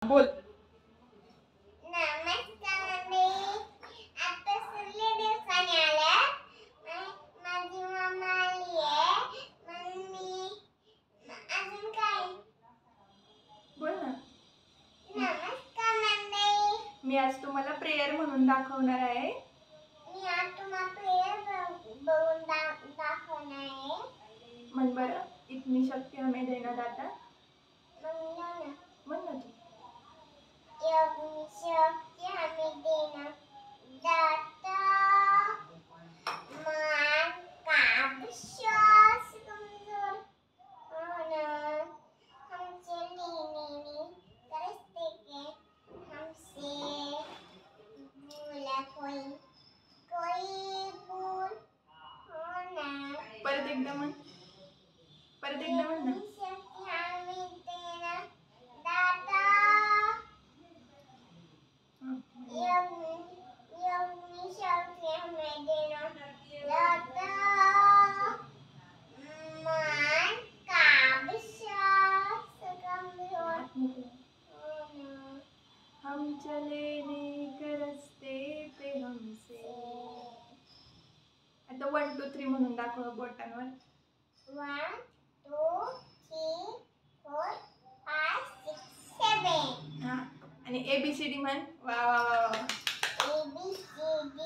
बोल. मी आज तुम्हाला प्रेयर म्हणून दाखवणार आहे. म्हण बरं. इतनी शक्ति हमें देना दाता. म्हण ना तू. इतनी शक्ति हमें देना दाता, मान का विश्वास कमजोर होना, हमसे लेने करते के हमसे भूला कोई भूल होना. परत एकदा म्हण. परत एकदा म्हण ना. शक्ति हमें देना दाता, इतनी शक्ति हमें देना दाता, मान का विश्वास कमजोर होना, हम चले नेक रस्ते पे हमसे. आता 1 2 3 म्हणून दाखव बोटांवर. 1 2 3 4 5 6 7. हा. आणि ABCD म्हण. वा वा वा वा. ABCD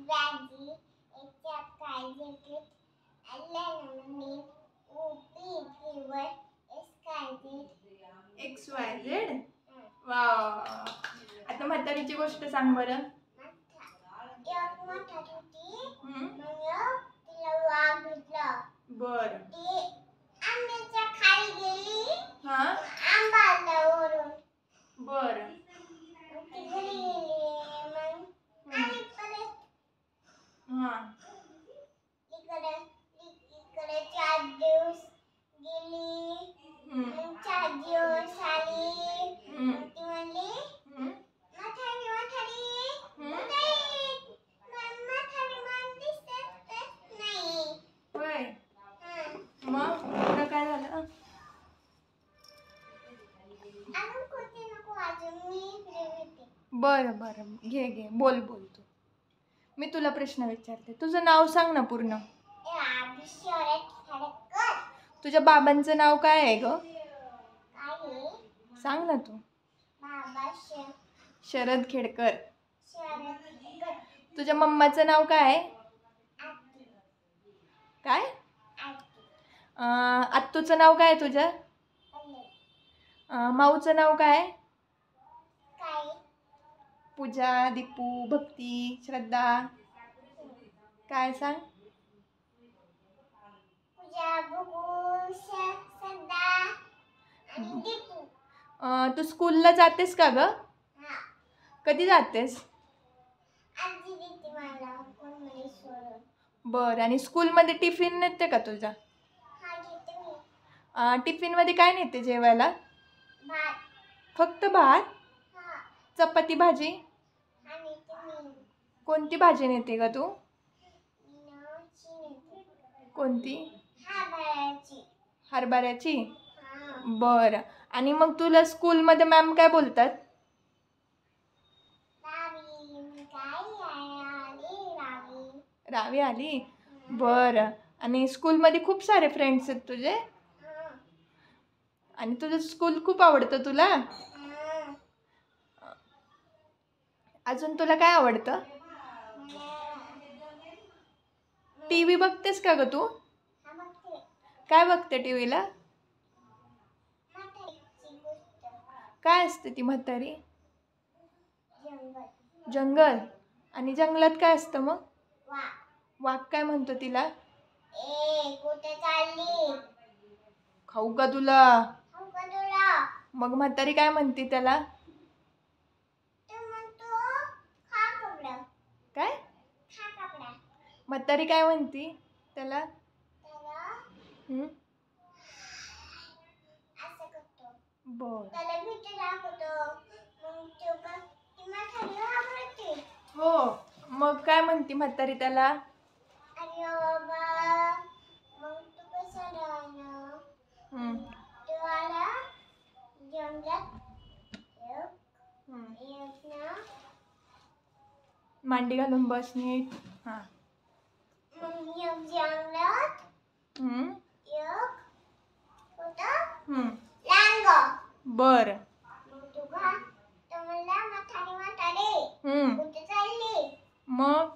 इत्यादी कायदे LNM OP XYZ. वा. आता म्हातारीची गोष्ट सांग बरं. एक म्हातारी होती, तिला वाघ भेटला. बर. ती आंब्याच्या खाली गेली. हा. आंबा आला वरून. बर. ती घरी गेली. मग आणि परत हा. इकडे 4 दिवस गेली. 4 दिवस आली. ती म्हणली म्हातारी मला दिसत नाही. होय. मग पुढं काय झालं? अजून कोणती नको, अजून मी इकडे येते. बरं बरं. घे घे. बोल बोल तू. मी तुला प्रश्न विचारते. तुझं नाव सांग ना पूर्ण. शरद खेडकर. तुझ्या बाबांचं नाव काय आहे ग? काय सांग ना तू. बाबा शरद खेडकर. शरद खेडकर. तुझ्या मम्माचं नाव काय आहे? आत्ती. काय? आत्ती. आत्तूचं नाव काय आहे तुझ्या? पल्लवी. माऊचं नाव काय आहे? काय पूजा, दीपू, भक्ती, श्रद्धा. काय सांग? पूजा, बघू, सदा आणि दीपू. तू स्कूलला जातेस का ग? हा. कधी जातेस? आजी देते मला कोण मला सोडून. बरं. आणि स्कूलमध्ये टिफिन नेते का तुझा? हा घेते मी. टिफिनमध्ये काय नेते जेवायला? भात. फक्त भात? हा. चपाती भाजी? आणि तुम्ही कोणती भाजी नेते का तू? कोणती? हरभऱ्याची. हरभऱ्याची? हा. बरं. आणि मग तुला स्कूलमध्ये मॅम काय बोलतात? रावी काय आली रावी. रावी आली. बरं. आणि स्कूलमध्ये खूप सारे फ्रेंड्स आहेत तुझे? हा. आणि तुझं स्कूल खूप आवडतं तुला? हा. अजून तुला काय आवडतं? TV बघतेस का ग तू? हा बघते. काय बघते टीव्हीला? म्हातारीची गोष्ट. काय असते ती म्हातारी? जंगल. जंगल. आणि जंगलात काय असतं मग? वा. वाघ काय म्हणतो तिला? कुठे चालली? खाऊ का तुला? खाऊ का तुला? मग म्हातारी काय म्हणते त्याला? तू म्हणतो खा कपडा. काय? खा कपडा. म्हातारी काय म्हणती त्याला? त्याला असं करतो. बर. त्याला भीती दाखवतो. मग तो का ती म्हातारी घाबरते. हो. मग काय म्हणती म्हातारी त्याला? अरे बाबा मग तू कसा राहणार? तो आला जंगलात. मांडी घालून बस नीट. हां. मग एक जंगलात एक होतं लांडग. बरं. मग तो म्हणला म्हातारी कुठे चालली. मग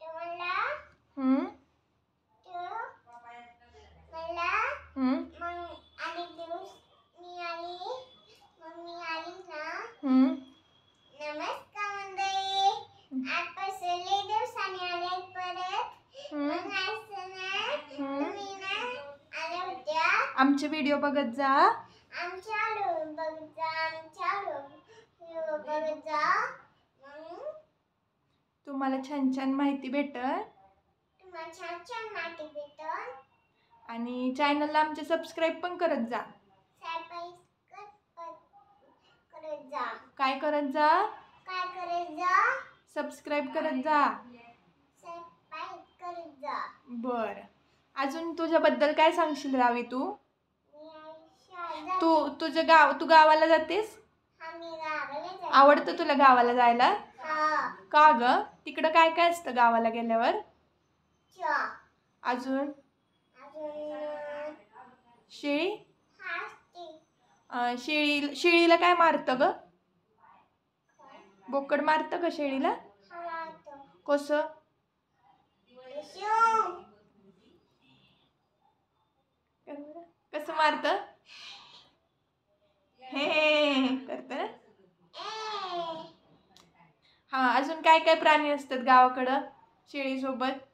तो म्हणला तो म्हणला मग आणि दिवस मी आली ना. नमस्कार मंडळी, आजपासून लई दिवसांनी आले परत. मग असं ना तुम्ही ना आल्या होत्या. आमचे व्हिडिओ बघत जा. आमच्या व्हिडिओ बघत जा. मग तुम्हाला छान छान माहिती भेटल. तुम्हाला छान छान माहिती भेटल. आणि चॅनलला आमचे सबस्क्राईब पण करत जा. करत जा. काय करत जा? काय करत जा? सबस्क्राईब करत जा. सबस्क्राईब करत जा. बर. अजून तुझ्याबद्दल काय सांगशील रावी तू? तू गावाला जातेस? आम्ही गावाला जातो. आवडतं तुला गावाला जायला? हा. का ग? तिकडं काय काय असतं गावाला गेल्यावर? चा. अजून शेळी? शेळीला काय मारतं ग? बोकड मारतं का शेळीला? कसं? कसं मारतं? हे करतं ना? हा. अजून काय काय प्राणी असतात गावाकडं शेळीसोबत?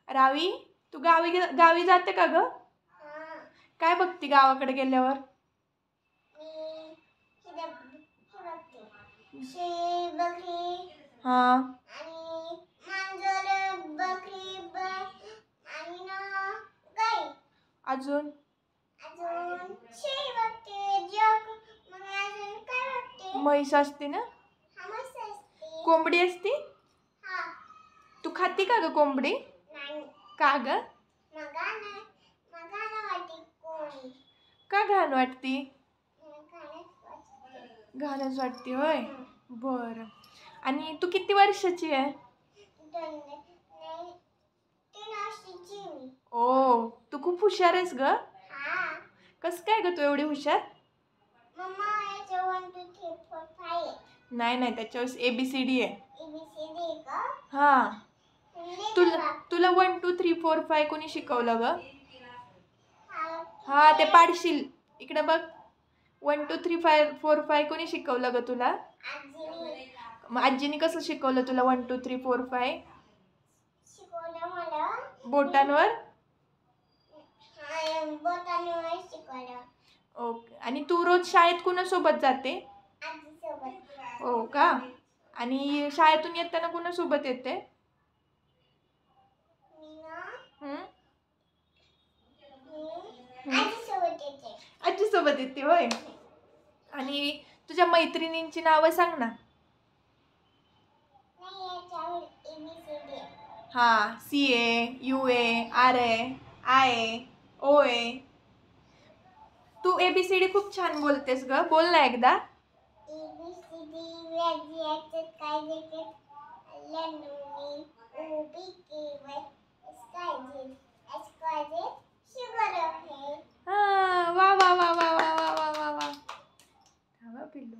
रावी, तू गावी जाते का ग? काय बघते गावाकडे गेल्यावर? हा. अजून म्हैस असते ना? कोंबडी असते? तू खाती का ग कोंबडी? का ग? का घाण वाटती? घाणच वाटते होय. बर. आणि तू किती वर्षाची आहे? 3 वर्षाची. ओ, तू खूप हुशार आहेस ग. कस काय ग तू एवढी हुशार? मम्मा, याच्या 1 2 3 4 5. नाही, त्याच्यावर ABCD आहे. ABCD आहे का? हा. तुला 1 2 3 4 5 कोणी शिकवलं ग? हा, ते पाडशील. इकडे बघ. 1 2 3 4 5 कोणी शिकवलं ग तुला? मग आजीने कसं शिकवलं तुला 1 2 3 4 5? शिकवलं मला बोटांवर? बोटांवर शिकवलं. ओके. आणि तू रोज शाळेत कुणासोबत जाते? आजीसोबत. हो का? आणि शाळेतून येताना कुणासोबत येते? आजीसोबत येते. आजीसोबत येते होय. आणि तुझ्या मैत्रिणींची नावं सांग ना. ABCD. हा. CA, UA, RA, IA, OA. तू ABCD खूप छान बोलतेस ग. बोल ना एकदा. ABCD, काय देते? लंडोनी, OBKY, SKZ, शुगर आहे. हा. वा वा वा वा वा वा वा वा वा. थांबा पिल्लू.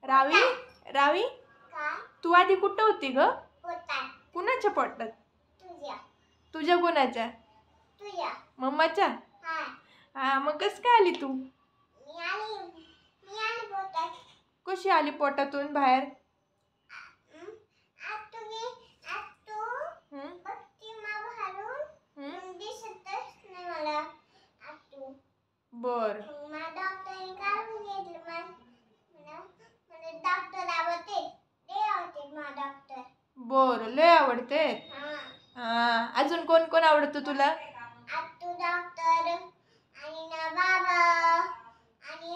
रावी, काय? तू आधी कुठं होती ग? पोटात. कुणाच्या पोटात? तुझ्या. कुणाच्या? तुझ्या. मम्माच्या? हा. हा. मग कस काय आली तू? मी आली पोटात. कशी आली पोटातून बाहेर? बर. बर. लय आवडते. हा. अजून कोण कोण आवडतं तुला? डॉक्टर आणि ना बाबा आणि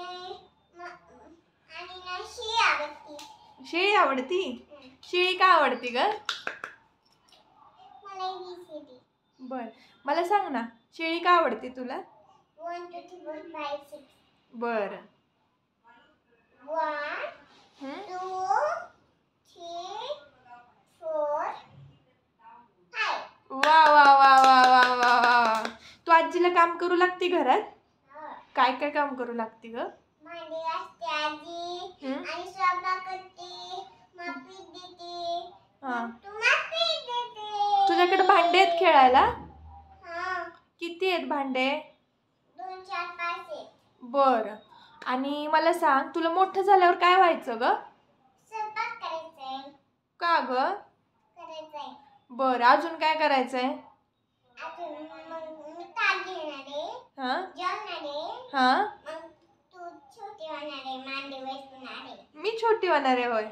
ना शेळी आवडती. शेळी आवडती? शेळी का आवडती ग? मला ABCD. बर. मला सांग ना, शेळी का आवडते तुला? 1 2 3 4 5 6. बर. 1 2 3 4 5. वा वा वा वा वा वा वा. तू आजीला काम करू लागते घरात? काय काय काम करू लागते ग? भांडी घासते आजी आणि स्वयंपाक करते, मापी देते. हा. तू मापी देते. तुझ्याकडे भांडे आहेत खेळायला? हा. किती आहेत भांडे? 2 4 5 आहेत. बर. आणि मला सांग, तुला मोठं झाल्यावर काय व्हायचं ग? स्वयंपाक करायचंय. का ग? करायचंय. बर. अजून काय करायचंय? अजून मग मी ताट घेणारे, हा जेवणारे. हा. मग तू छोटी होणारे, मांडी बसणारे. मी छोटी होणार आहे होय?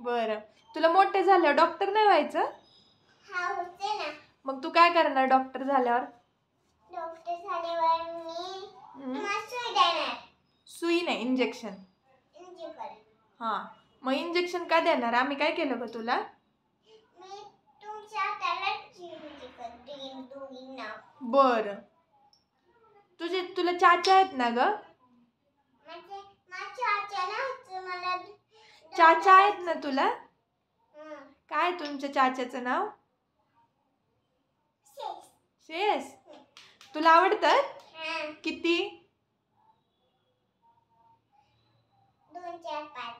बर. तुला मोठे झाल्यावर डॉक्टर नाही व्हायचं? हा होते ना. मग तू काय करणार डॉक्टर झाल्यावर? डॉक्टर झाल्यावर मी हम्म. तुम्हाला सुई देणार. सुई नाही, इंजेक्शन. इंजेक्शन. हा. मग इंजेक्शन का देणार? आम्ही काय केलं ग तुला? मी तुमच्या हाताला इंजेक्शन देईन दोघींना. बर. तुला चाचा आहेत ना ग? म्हणजे माझ्या आत्याला मला चाचा आहेत ना तुला? हं. काय तुमच्या चाच्याचं नाव? शेष. शेस. तुला आवडतात? हा. किती? 2 4 5.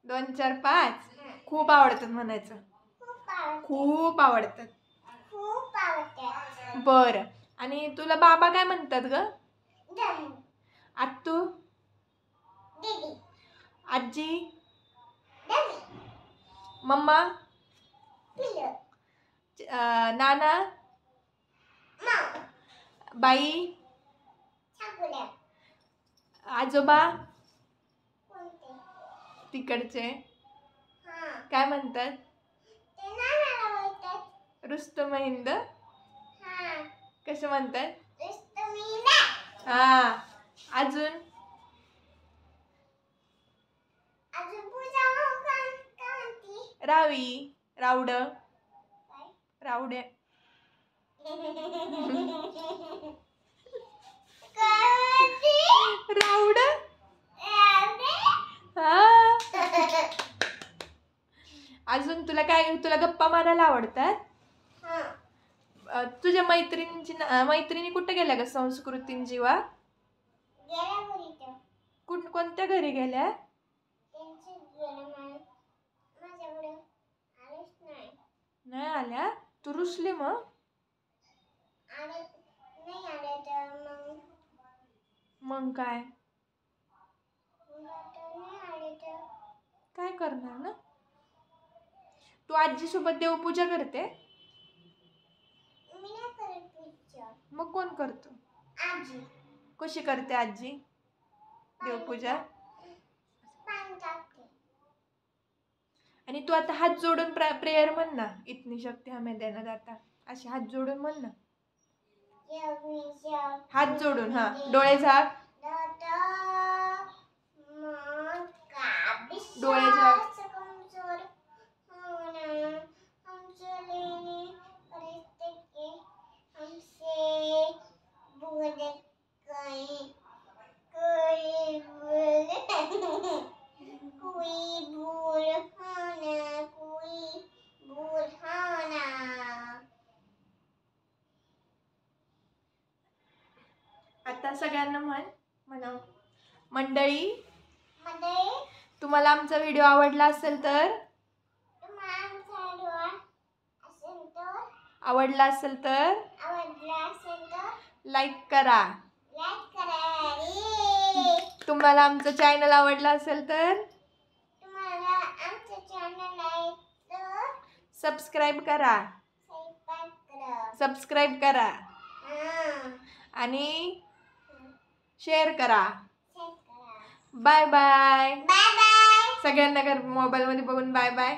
2 4 5. हं. खूप आवडतात म्हणायचं. खूप आवडते. खूप आवडतात. खूप आवडते. बर. आणि तुला बाबा काय म्हणतात ग? दम. आत्तू? दीदी. आजी? दमी. मम्मा? पिलं. नाना? मग. बाई? छकुल्या. आजोबा? कोणते? तिकडचे हा. काय म्हणतात? ते नानाला बोलतात. रुस्तम हिंद? हा. कसं म्हणतात? रुस्तमीला. हा. अजून? अजून पूजा का म्हणती? रावी? रावड? काय? रावडे? रावड? हा. अजून तुला गप्पा मारायला आवडतात? तुझ्या मैत्रिणी कुठे गेल्या ग? संस्कृतीन जीवा कोणत्या घरी गेल्या? नाही आल्या? तू रुसली मग? मग काय काय करणार ना? तू आजी सोबत देवपूजा करते? मग कोण करतो? आजी. कशी करते आजी देवपूजा? पाणी टाकते. आणि तू आता हात जोडून प्रेयर म्हण ना. इतनी शक्ती हमें देना दाता. अशी हात जोडून म्हण ना. हात जोडून. हा. डोळे झाक. डोळे झाक. आता सगळ्यांना म्हणा. मंडळी, तुम्हाला आमचा व्हिडिओ आवडला असेल तर लाईक करा. तुम्हाला आमचं चॅनल आवडलं असेल तर सबस्क्राईब करा आणि शेअर करा. Bye bye. सगळ्यांना मोबाईल मध्ये बघून बाय बाय.